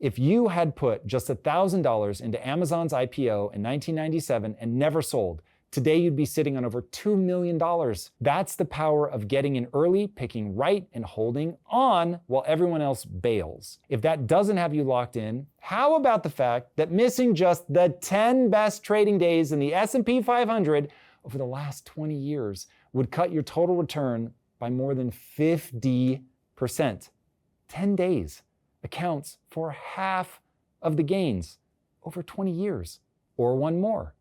If you had put just $1,000 into Amazon's IPO in 1997 and never sold, today you'd be sitting on over $2 million. That's the power of getting in early, picking right, and holding on while everyone else bails. If that doesn't have you locked in, how about the fact that missing just the 10 best trading days in the S&P 500 over the last 20 years would cut your total return by more than 50%. 10 days accounts for half of the gains over 20 years, or one more.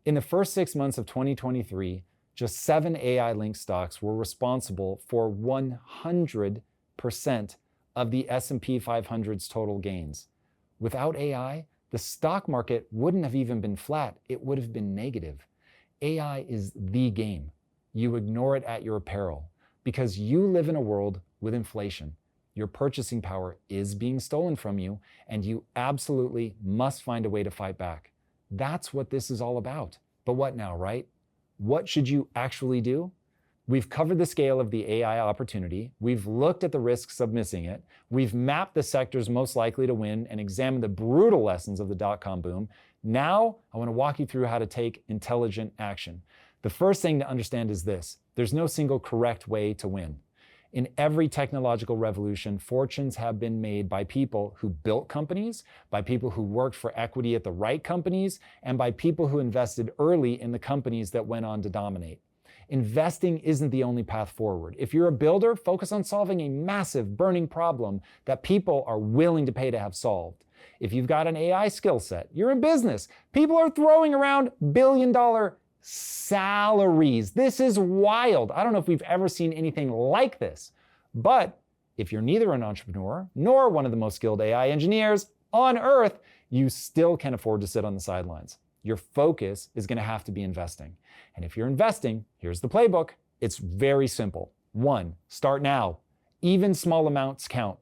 In the first 6 months of 2023, just 7 AI-linked stocks were responsible for 100% of the S&P 500's total gains. Without AI, the stock market wouldn't have even been flat, it would have been negative. AI is the game. You ignore it at your peril, because you live in a world with inflation. Your purchasing power is being stolen from you, and you absolutely must find a way to fight back. That's what this is all about. But what now, right? What should you actually do? We've covered the scale of the AI opportunity. We've looked at the risks of missing it. We've mapped the sectors most likely to win and examined the brutal lessons of the dot-com boom. Now, I want to walk you through how to take intelligent action. The first thing to understand is this: there's no single correct way to win. In every technological revolution, fortunes have been made by people who built companies, by people who worked for equity at the right companies, and by people who invested early in the companies that went on to dominate. Investing isn't the only path forward. If you're a builder, focus on solving a massive burning problem that people are willing to pay to have solved. If you've got an AI skill set, you're in business. People are throwing around billion-dollar salaries. This is wild. I don't know if we've ever seen anything like this. But if you're neither an entrepreneur nor one of the most skilled AI engineers on earth, you still can afford to sit on the sidelines. Your focus is going to have to be investing. And if you're investing, here's the playbook. It's very simple. 1, start now. Even small amounts count.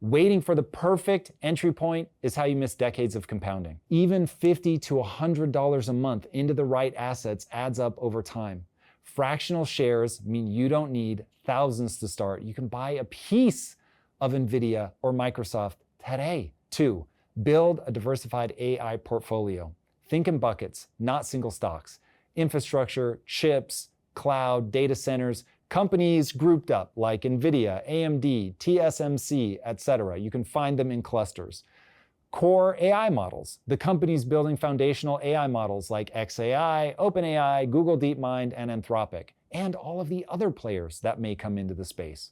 Waiting for the perfect entry point is how you miss decades of compounding. Even $50 to $100 a month into the right assets adds up over time. Fractional shares mean you don't need thousands to start. You can buy a piece of NVIDIA or Microsoft today. 2, build a diversified AI portfolio. Think in buckets, not single stocks. Infrastructure, chips, cloud, data centers, companies grouped up like NVIDIA, AMD, TSMC, etc. You can find them in clusters. Core AI models, the companies building foundational AI models like xAI, OpenAI, Google DeepMind, and Anthropic, and all of the other players that may come into the space.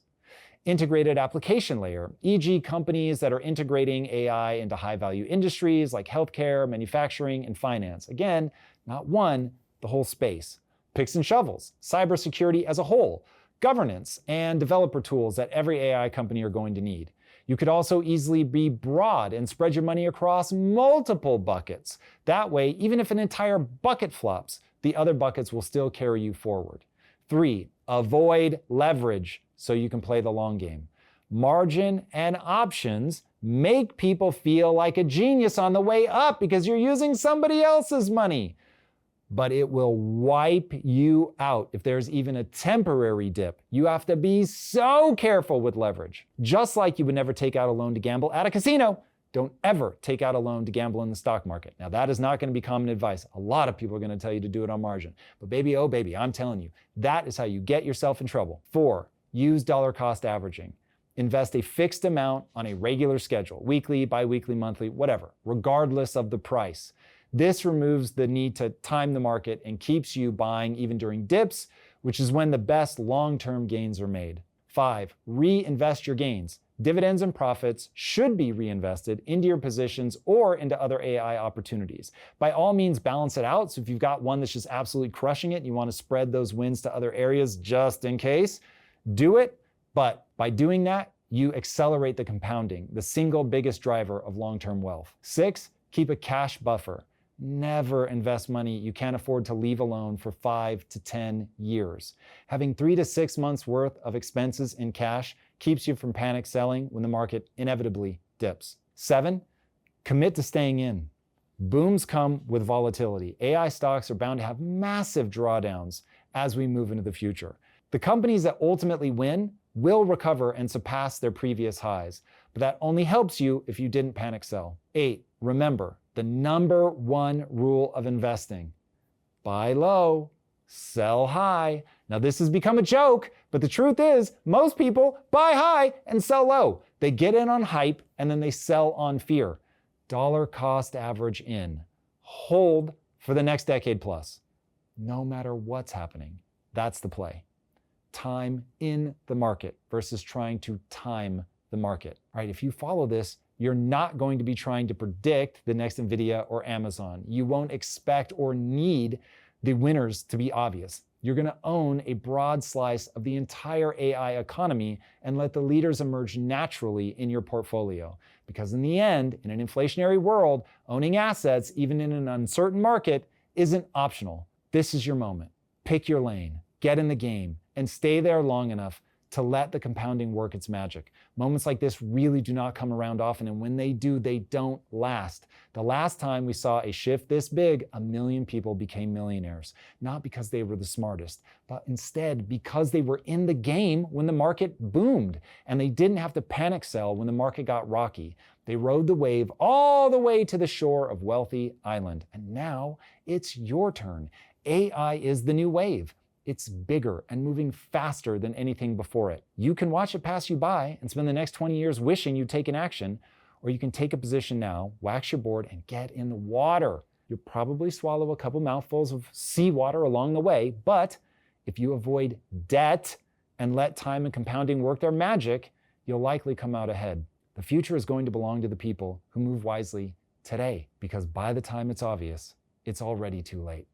Integrated application layer, e.g. companies that are integrating AI into high-value industries like healthcare, manufacturing, and finance. Again, not one, the whole space. Picks and shovels, cybersecurity as a whole, governance, and developer tools that every AI company are going to need. You could also easily be broad and spread your money across multiple buckets. That way, even if an entire bucket flops, the other buckets will still carry you forward. 3, avoid leverage so you can play the long game. Margin and options make people feel like a genius on the way up because you're using somebody else's money. But it will wipe you out if there's even a temporary dip. You have to be so careful with leverage. Just like you would never take out a loan to gamble at a casino, don't ever take out a loan to gamble in the stock market. Now, that is not going to be common advice. A lot of people are going to tell you to do it on margin. But baby, oh baby, I'm telling you, that is how you get yourself in trouble. 4, use dollar cost averaging. Invest a fixed amount on a regular schedule, weekly, bi-weekly, monthly, whatever, regardless of the price. This removes the need to time the market and keeps you buying even during dips, which is when the best long-term gains are made. 5, reinvest your gains. Dividends and profits should be reinvested into your positions or into other AI opportunities. By all means, balance it out. So if you've got one that's just absolutely crushing it and you want to spread those wins to other areas just in case, do it. But by doing that, you accelerate the compounding, the single biggest driver of long-term wealth. 6, keep a cash buffer. Never invest money you can't afford to leave alone for 5 to 10 years. Having 3 to 6 months worth of expenses in cash keeps you from panic selling when the market inevitably dips. 7, commit to staying in. Booms come with volatility. AI stocks are bound to have massive drawdowns as we move into the future. The companies that ultimately win will recover and surpass their previous highs. but that only helps you if you didn't panic sell. 8, remember the number one rule of investing: buy low, sell high. Now this has become a joke, but the truth is most people buy high and sell low. They get in on hype and then they sell on fear. Dollar cost average in. Hold for the next decade plus. No matter what's happening, that's the play. Time in the market versus trying to time the market. Right? If you follow this, you're not going to be trying to predict the next NVIDIA or Amazon. You won't expect or need the winners to be obvious. You're going to own a broad slice of the entire AI economy and let the leaders emerge naturally in your portfolio. Because in the end, in an inflationary world, owning assets, even in an uncertain market, isn't optional. This is your moment. Pick your lane, get in the game, and stay there long enough to let the compounding work its magic. Moments like this really do not come around often, and when they do, they don't last. The last time we saw a shift this big, 1 million people became millionaires, not because they were the smartest, but instead because they were in the game when the market boomed, and they didn't have to panic sell when the market got rocky. They rode the wave all the way to the shore of Wealthy Island, and now it's your turn. AI is the new wave. It's bigger and moving faster than anything before it. You can watch it pass you by and spend the next 20 years wishing you'd taken action, or you can take a position now, wax your board, and get in the water. You'll probably swallow a couple mouthfuls of seawater along the way, but if you avoid debt and let time and compounding work their magic, you'll likely come out ahead. The future is going to belong to the people who move wisely today, because by the time it's obvious, it's already too late.